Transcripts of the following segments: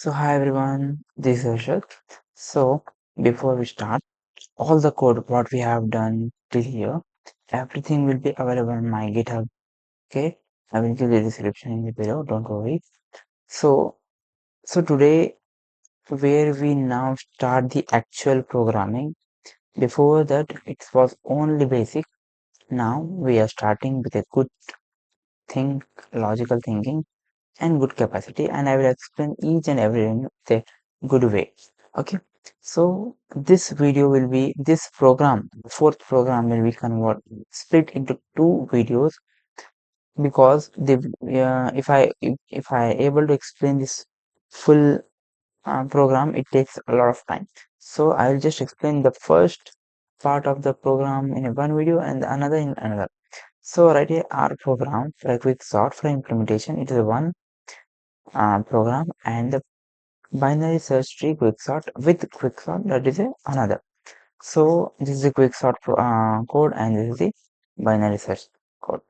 So hi everyone, this is Arshad. So before we start, all the code what we have done till here, everything will be available on my GitHub. Okay, I will give the description in the below. Don't worry. So today where we now start the actual programming. Before that, it was only basic. Now we are starting with a good think, logical thinking and good capacity, and I will explain each and every in the good way. Okay, so this video will be this program, fourth program will be convert split into two videos because the if I able to explain this full program, it takes a lot of time. So I will just explain the first part of the program in one video and another in another. So right here, our program for a quick sort for implementation, it is a one program, and the binary search tree quicksort with quicksort, that is a another. So this is the quicksort code, and this is the binary search code,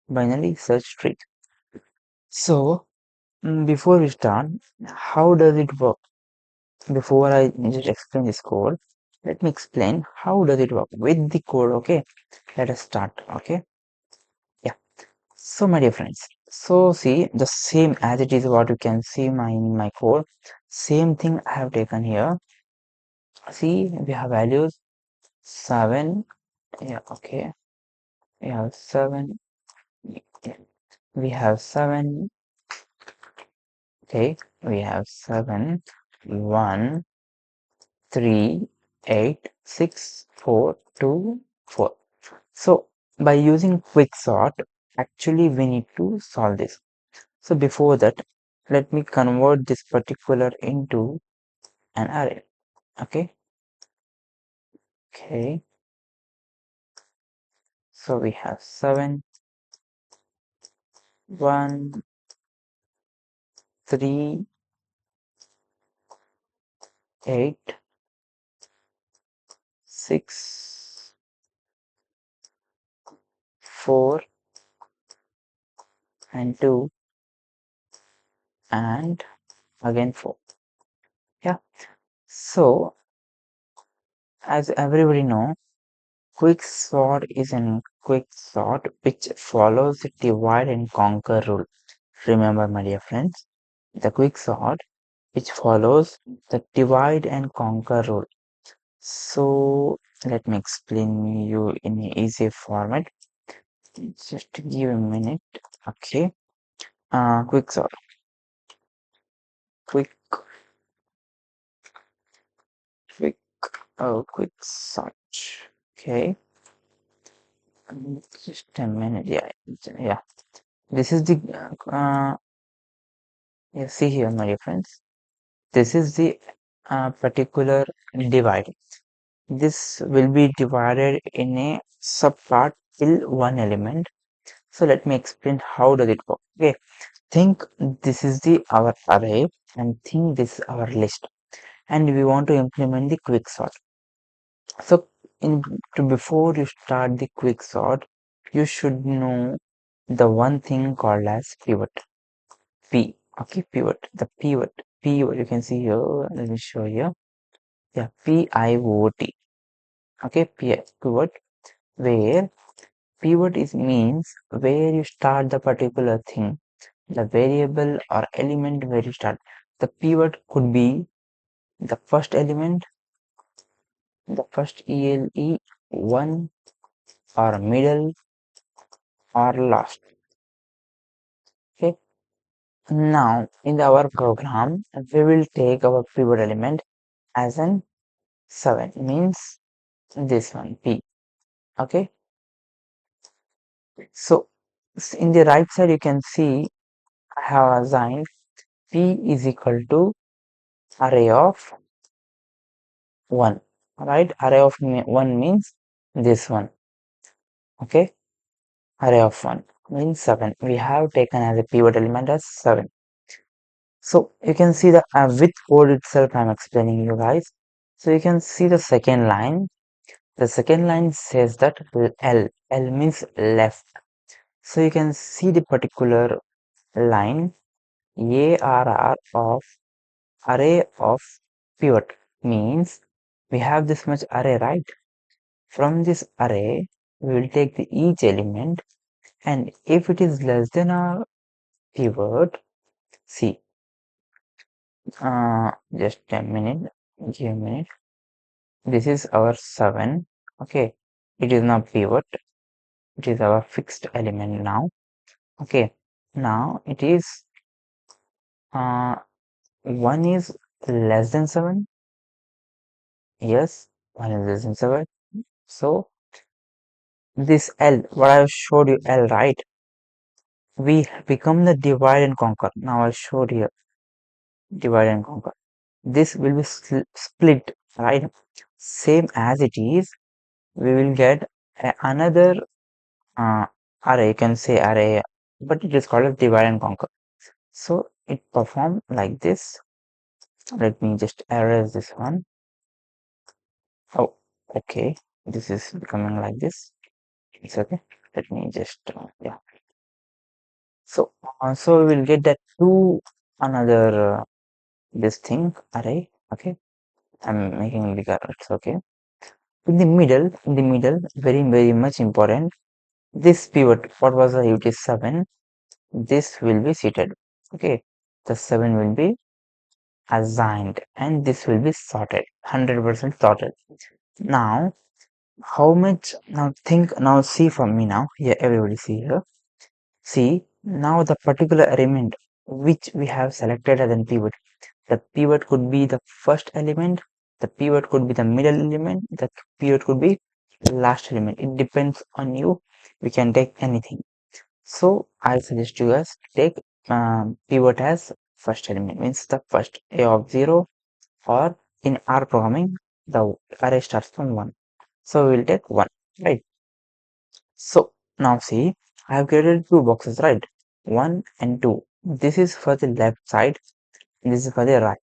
binary search tree. So before we start, how does it work? Before I just explain this code, let me explain how does it work with the code. Okay, let us start. Okay, yeah. So my dear friends, so see the same as it is what you can see my code. Same thing I have taken here. See, we have values 7. Yeah, okay. We have 7. Yeah. We have 7. Okay. We have 7, 1, 3, 8, 6, 4, 2, 4. So by using quicksort, actually we need to solve this. So before that, let me convert this particular into an array. Okay. Okay. So we have 7, 1, 3, 8, 6, 4, and 2, and again 4. Yeah. So as everybody know, quicksort is a quicksort which follows the divide and conquer rule. Remember, my dear friends, the quicksort which follows the divide and conquer rule. So let me explain you in an easy format. Just give a minute. Okay. Quicksort. Quick, quick, quick search. Okay. Just a minute. Yeah. Yeah. This is the yeah, see here, my dear friends. This is the particular divide. This will be divided in a subpart till one element. So let me explain how does it work. Okay, think this is the our array, and think this is our list, and we want to implement the quick sort. So before you start the quick sort, you should know the one thing called as pivot. P. Okay, pivot. The pivot. Pivot. You can see here. Let me show you. Yeah, pivot. Okay, pivot. Where pivot is means where you start the particular thing, the variable or element where you start. The pivot could be the first element, the first ELE one, or middle, or last. Okay. Now in our program, we will take our pivot element as an 7, means this one P. Okay. So in the right side you can see I have assigned P is equal to array of 1. Right, array of 1 means this one. Okay, array of 1 means 7. We have taken as a pivot element as 7. So you can see the with code itself I'm explaining you guys. So you can see the second line. The second line says that L means left. So you can see the particular line ARR of array of pivot means we have this much array, right? From this array, we will take the each element, and if it is less than our pivot, see, just a minute, give a minute. This is our 7. Okay, it is not pivot, it is our fixed element now. Okay, now it is 1 is less than 7. Yes, 1 is less than 7. So this L, what I showed you, L, right? We become the divide and conquer. Now I showed you divide and conquer. This will be split, right? Same as it is, we will get another uh, array. You can say array, but it is called as divide and conquer. So it perform like this. Let me just erase this one. Oh, okay. This is becoming like this. It's okay. Let me just yeah. So we will get that two another this thing array. Okay, I'm making bigger. It's okay. In the middle, very much important. This pivot, what was the it is 7. This will be seated. Okay, the 7 will be assigned, and this will be sorted. 100% sorted. Now, how much? Now think. Now see from me now. Yeah, everybody see here. See, now the particular element which we have selected as a pivot. The pivot could be the first element, the pivot could be the middle element, the pivot could be the last element. It depends on you. We can take anything. So I suggest you guys take pivot as first element, means the first a of 0, or in R programming, the array starts from 1. So we will take 1, right? So now see, I have created two boxes, right? 1 and 2. This is for the left side, this is for the right.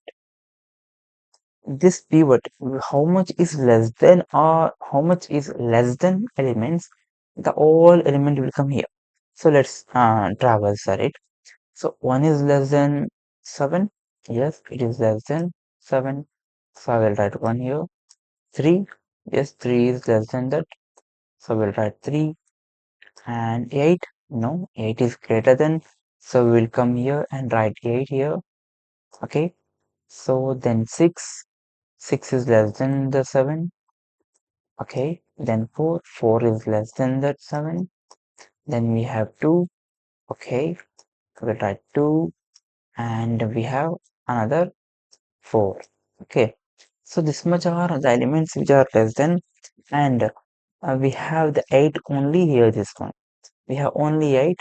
This pivot, how much is less than or how much is less than elements, the all element will come here. So let's traverse it. So 1 is less than 7. Yes, it is less than 7. So I will write 1 here. 3. Yes, 3 is less than that. So we'll write 3. And 8. No, 8 is greater than. So we will come here and write 8 here. Okay. So then 6. 6 is less than the 7. Okay. Then 4. 4 is less than that 7. Then we have 2. Okay. So we'll write 2. And we have another 4. Okay, so this much are the elements which are less than, and we have the 8 only here. This one we have only 8.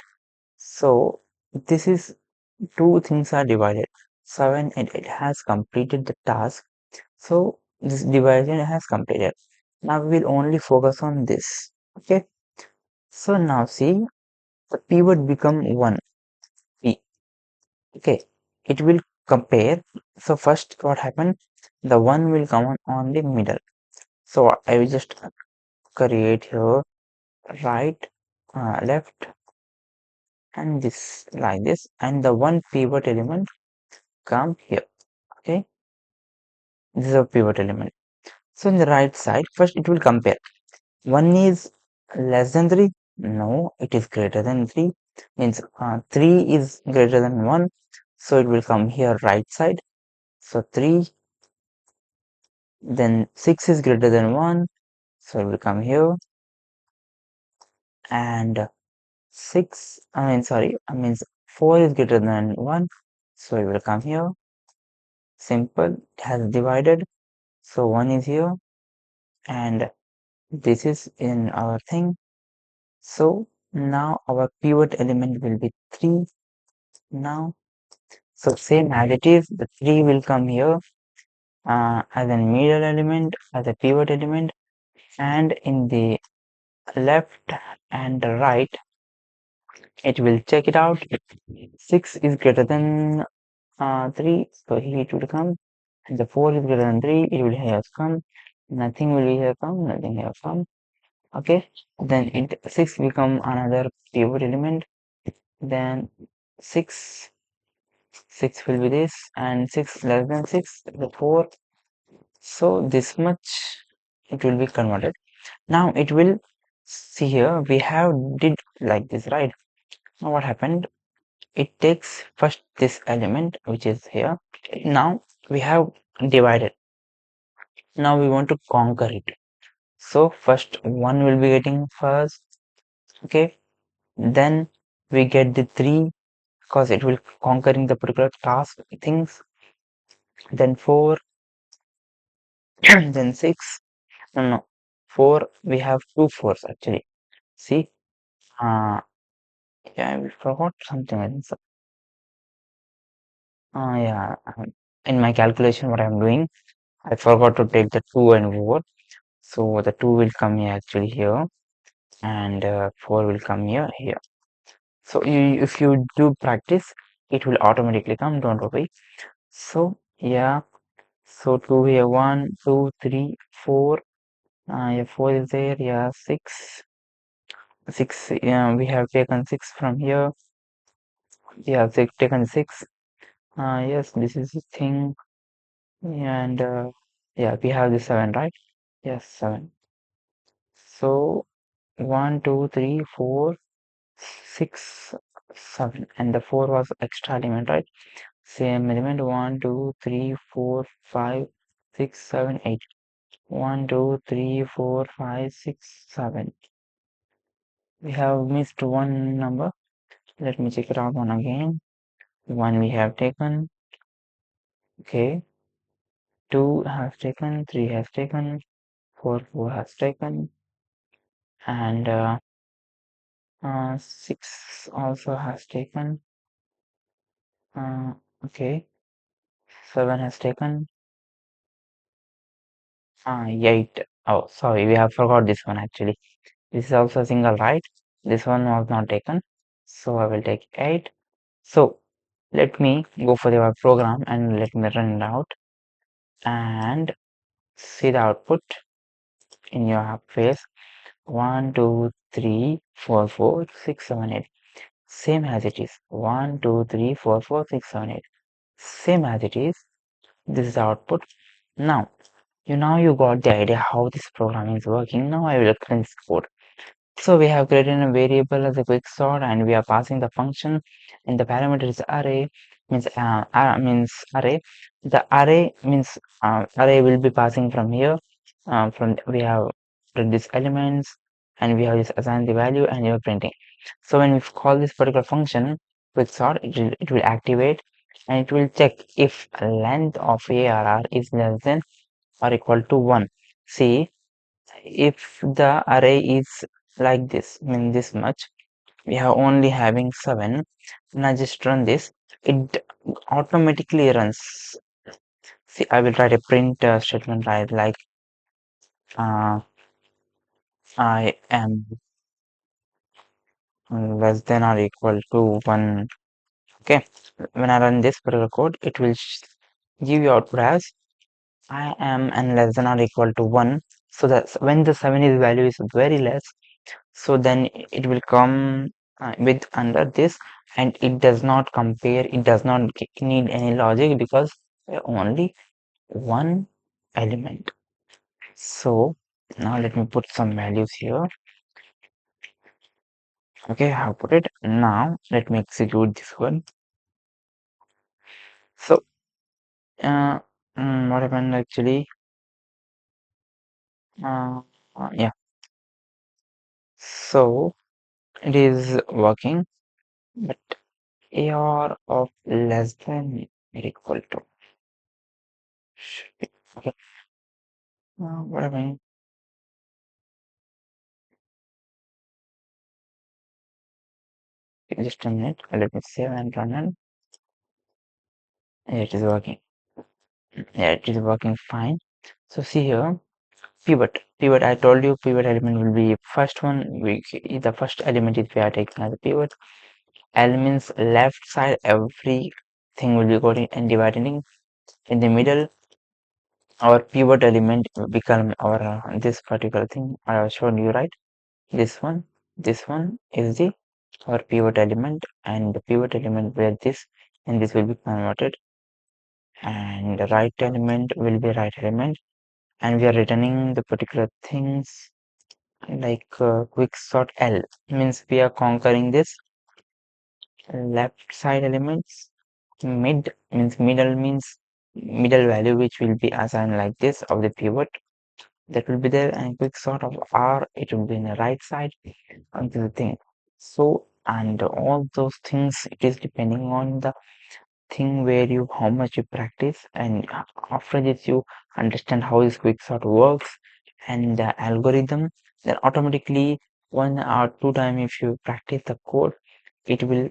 So this is two things are divided. 7 and 8 has completed the task. So this division has completed. Now we will only focus on this. Okay, so now see, the pivot become 1 p. Okay, it will compare. So first what happened, the 1 will come on the middle. So I will just create here right, left, and this like this, and the one pivot element come here. Okay, this is a pivot element. So in the right side, first it will compare. 1 is less than 3. No, it is greater than 3. Means 3 is greater than 1. So it will come here right side. So 3, then 6 is greater than 1. So it will come here, and 6, I mean 4 is greater than 1. So it will come here. Simple, it has divided. So 1 is here, and this is in our thing. So now our pivot element will be 3 now. So same as it is, the 3 will come here as a middle element, as a pivot element, and in the left and the right, it will check it out. 6 is greater than 3, so here it will come. And the 4 is greater than 3, it will here come. Nothing will be here come, nothing here come. Okay, then 6 become another pivot element. Then 6 6 will be this, and 6 less than 6, the 4. So this much it will be converted. Now it will see here we have did like this, right? Now what happened? It takes first this element which is here. Now we have divided. Now we want to conquer it. So first one will be getting first, okay? Then we get the 3 because it will conquering the particular task things. Then 4, then 6. No, no, 4. We have two fours actually. See, uh, yeah, we forgot something. I think so. Yeah, in my calculation, what I'm doing, I forgot to take the 2 and 4. So the 2 will come here actually here, and 4 will come here. So if you do practice, it will automatically come. Don't worry. So yeah, so 2 here, 1, 2, 3, 4. Yeah, 4 is there. Yeah, 6. 6. Yeah, we have taken 6 from here. Yeah, taken 6. Yes, this is the thing. And yeah, we have the 7, right? Yes, 7. So 1, 2, 3, 4, 6, 7, and the 4 was extra element, right? Same element. 1, 2, 3, 4, 5, 6, 7, 8. 1, 2, 3, 4, 5, 6, 7. We have missed one number. Let me check it out one again. 1 we have taken. Okay. 2 has taken. 3 has taken. 4 has taken. And 6 also has taken. Okay. 7 has taken. 8. Oh, sorry, we have forgot this one actually. This is also a single, right? This one was not taken. So I will take 8. So let me go for the program and let me run it out and see the output in your face. 1, 2, 3, 4, 4, 6, 7, 8. Same as it is. 1, 2, 3, 4, 4, 6, 7, 8. Same as it is. This is the output. Now you got the idea how this programming is working. Now I will explain this code. So we have created a variable as a quick sort, and we are passing the function, and the parameter is array. Means array. The array means array will be passing from here. From we have these elements, and we have this assign the value, and you're printing. So when we call this particular function quick sort, it will activate, and it will check if length of ARR is less than or equal to 1. See, if the array is like this, mean this much, we have only having 7. Now just run this, it automatically runs. See, I will write a print statement like uh, I am less than or equal to 1. Okay, when I run this particular code, it will give you output as I am and less than or equal to 1. So that when the 7 is value is very less, so then it will come with under this, and it does not compare, it does not need any logic because only one element. So now let me put some values here. Okay, I have put it. Now let me execute this one. So what happened actually, yeah, so it is working, but AR of less than or equal to should be okay. What happened? Just a minute. Let me save and run it. Yeah, it is working. Yeah, it is working fine. So see here, pivot. Pivot. I told you pivot element will be first one. The first element is we are taking as a pivot. Elements left side, everything will be going and dividing in the middle. Our pivot element will become our this particular thing I have shown you, right? This one. This one is the our pivot element, and the pivot element where this and this will be converted, and the right element will be right element, and we are returning the particular things like quick sort L means we are conquering this left side elements. Mid means middle value, which will be assigned like this of the pivot that will be there, and quick sort of R, it will be in the right side of the thing. So, and all those things, it is depending on the thing where you how much you practice, and after this you understand how this quick sort works and the algorithm, then automatically 1 or 2 times if you practice the code, it will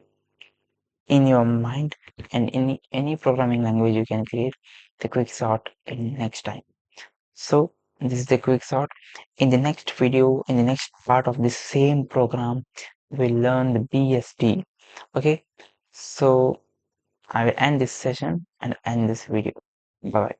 in your mind, and in any programming language you can create the quick sort in next time. So this is the quick sort. In the next video, in the next part of this same program, we'll learn the BST. Okay, so I will end this session and end this video. Bye bye.